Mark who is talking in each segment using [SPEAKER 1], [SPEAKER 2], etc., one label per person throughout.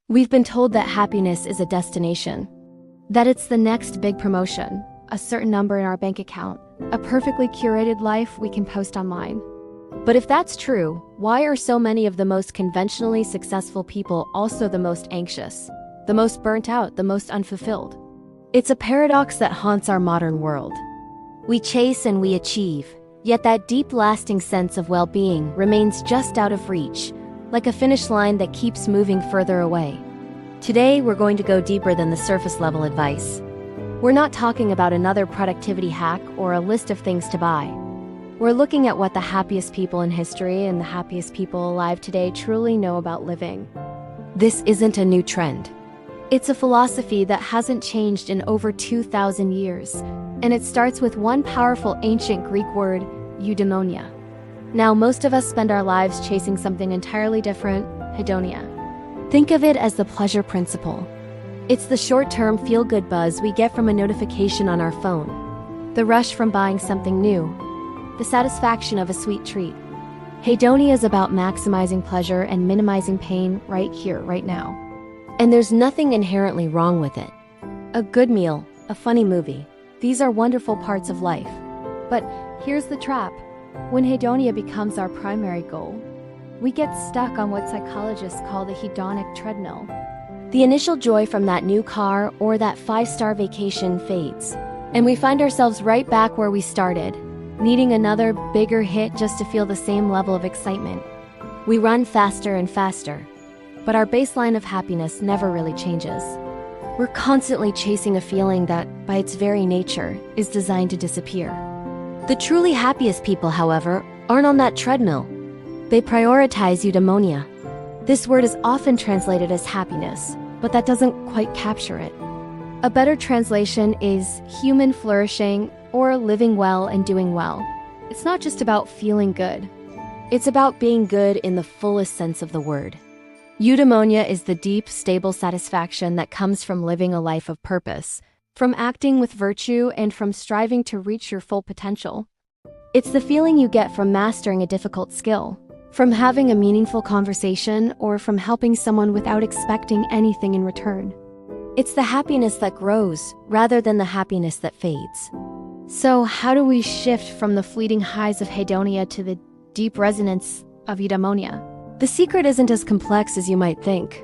[SPEAKER 1] We've been told that happiness is a destination, that it's the next big promotion, a certain number in our bank account, a perfectly curated life we can post online. But if that's true, why are so many of the most conventionally successful people also the most anxious, the most burnt out, the most unfulfilled? It's a paradox that haunts our modern world. We chase and we achieve, yet that deep, lasting sense of well-being remains just out of reach, like a finish line that keeps moving further away. Today, we're going to go deeper than the surface-level advice. We're not talking about another productivity hack or a list of things to buy. We're looking at what the happiest people in history and the happiest people alive today truly know about living. This isn't a new trend. It's a philosophy that hasn't changed in over 2,000 years, and it starts with one powerful ancient Greek word, Eudaimonia. Now, most of us spend our lives chasing something entirely different, Hedonia. Think of it as the pleasure principle. It's the short-term feel-good buzz we get from a notification on our phone, the rush from buying something new, the satisfaction of a sweet treat. Hedonia is about maximizing pleasure and minimizing pain right here, right now. And there's nothing inherently wrong with it. A good meal, a funny movie, these are wonderful parts of life. But here's the trap. When Hedonia becomes our primary goal, we get stuck on what psychologists call the Hedonic Treadmill. The initial joy from that new car or that 5-star vacation fades, and we find ourselves right back where we started, needing another, bigger hit just to feel the same level of excitement. We run faster and faster, but our baseline of happiness never really changes. We're constantly chasing a feeling that, by its very nature, is designed to disappear. The truly happiest people, however, aren't on that treadmill. They prioritize eudaimonia. This word is often translated as happiness, but that doesn't quite capture it. A better translation is human flourishing or living well and doing well. It's not just about feeling good. It's about being good in the fullest sense of the word. Eudaimonia is the deep, stable satisfaction that comes from living a life of purpose, from acting with virtue, and from striving to reach your full potential. It's the feeling you get from mastering a difficult skill, from having a meaningful conversation, or from helping someone without expecting anything in return. It's the happiness that grows, rather than the happiness that fades. So how do we shift from the fleeting highs of Hedonia to the deep resonance of Eudaimonia? The secret isn't as complex as you might think.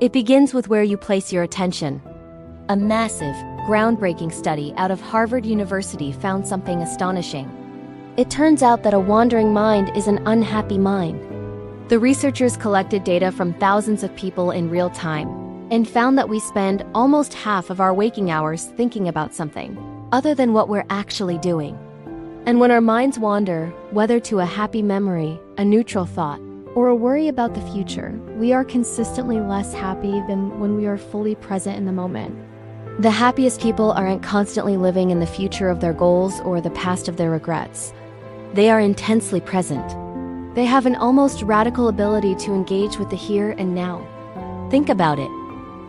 [SPEAKER 1] It begins with where you place your attention. A massive, groundbreaking study out of Harvard University found something astonishing. It turns out that a wandering mind is an unhappy mind. The researchers collected data from thousands of people in real time and found that we spend almost half of our waking hours thinking about something other than what we're actually doing. And when our minds wander, whether to a happy memory, a neutral thought, or a worry about the future, we are consistently less happy than when we are fully present in the moment. The happiest people aren't constantly living in the future of their goals or the past of their regrets. They are intensely present. They have an almost radical ability to engage with the here and now. Think about it.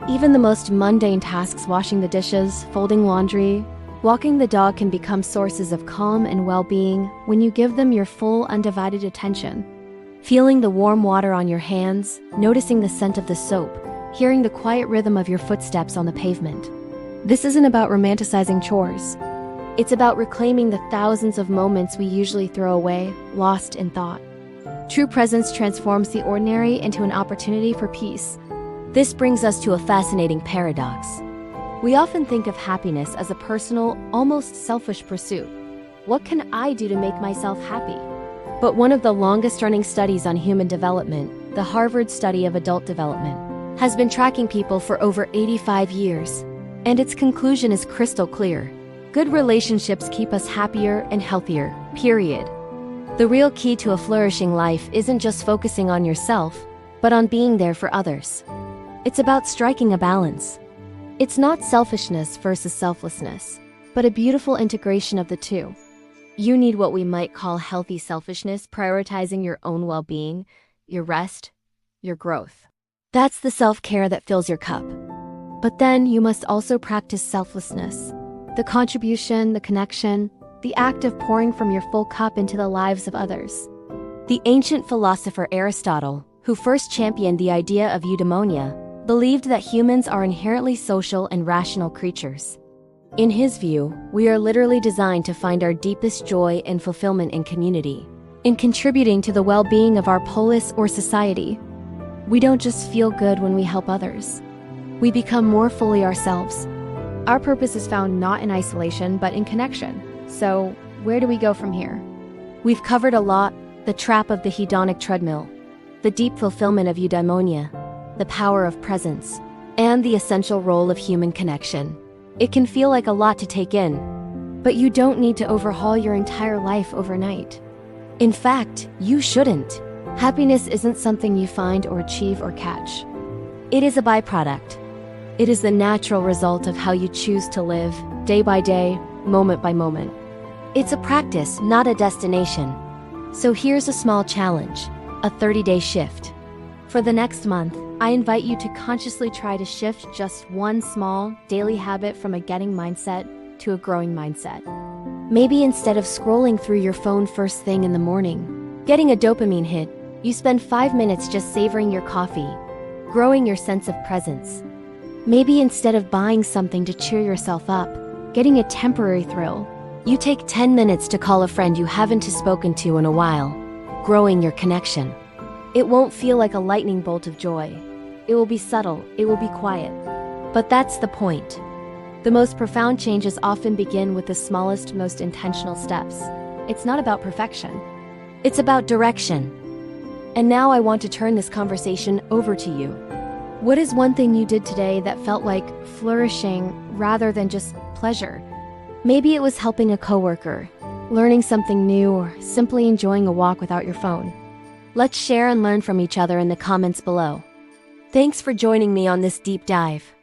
[SPEAKER 1] Even the most mundane tasks, washing the dishes, folding laundry, walking the dog, can become sources of calm and well-being when you give them your full, undivided attention. Feeling the warm water on your hands, noticing the scent of the soap, hearing the quiet rhythm of your footsteps on the pavement. This isn't about romanticizing chores. It's about reclaiming the thousands of moments we usually throw away, lost in thought. True presence transforms the ordinary into an opportunity for peace. This brings us to a fascinating paradox. We often think of happiness as a personal, almost selfish pursuit. What can I do to make myself happy? But one of the longest-running studies on human development, the Harvard Study of Adult Development, has been tracking people for over 85 years. And its conclusion is crystal clear. Good relationships keep us happier and healthier, period. The real key to a flourishing life isn't just focusing on yourself, but on being there for others. It's about striking a balance. It's not selfishness versus selflessness, but a beautiful integration of the two. You need what we might call healthy selfishness, prioritizing your own well-being, your rest, your growth. That's the self-care that fills your cup. But then you must also practice selflessness, the contribution, the connection, the act of pouring from your full cup into the lives of others. The ancient philosopher Aristotle, who first championed the idea of eudaimonia, believed that humans are inherently social and rational creatures. In his view, we are literally designed to find our deepest joy and fulfillment in community, in contributing to the well-being of our polis or society. We don't just feel good when we help others. We become more fully ourselves. Our purpose is found not in isolation, but in connection. So, where do we go from here? We've covered a lot: the trap of the hedonic treadmill, the deep fulfillment of eudaimonia, the power of presence, and the essential role of human connection. It can feel like a lot to take in, but you don't need to overhaul your entire life overnight. In fact, you shouldn't. Happiness isn't something you find or achieve or catch. It is a byproduct. It is the natural result of how you choose to live, day by day, moment by moment. It's a practice, not a destination. So here's a small challenge, a 30-day shift. For the next month, I invite you to consciously try to shift just one small, daily habit from a getting mindset to a growing mindset. Maybe instead of scrolling through your phone first thing in the morning, getting a dopamine hit, you spend 5 minutes just savoring your coffee, growing your sense of presence. Maybe instead of buying something to cheer yourself up, getting a temporary thrill, you take 10 minutes to call a friend you haven't spoken to in a while, growing your connection. It won't feel like a lightning bolt of joy. It will be subtle, it will be quiet. But that's the point. The most profound changes often begin with the smallest, most intentional steps. It's not about perfection. It's about direction. And now I want to turn this conversation over to you. What is one thing you did today that felt like flourishing rather than just pleasure? Maybe it was helping a coworker, learning something new, or simply enjoying a walk without your phone. Let's share and learn from each other in the comments below. Thanks for joining me on this deep dive.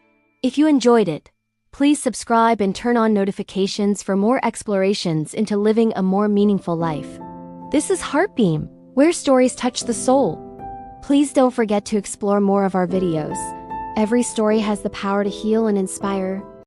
[SPEAKER 1] If you enjoyed it, please subscribe and turn on notifications for more explorations into living a more meaningful life. This is Heartbeam, where stories touch the soul. Please don't forget to explore more of our videos. Every story has the power to heal and inspire,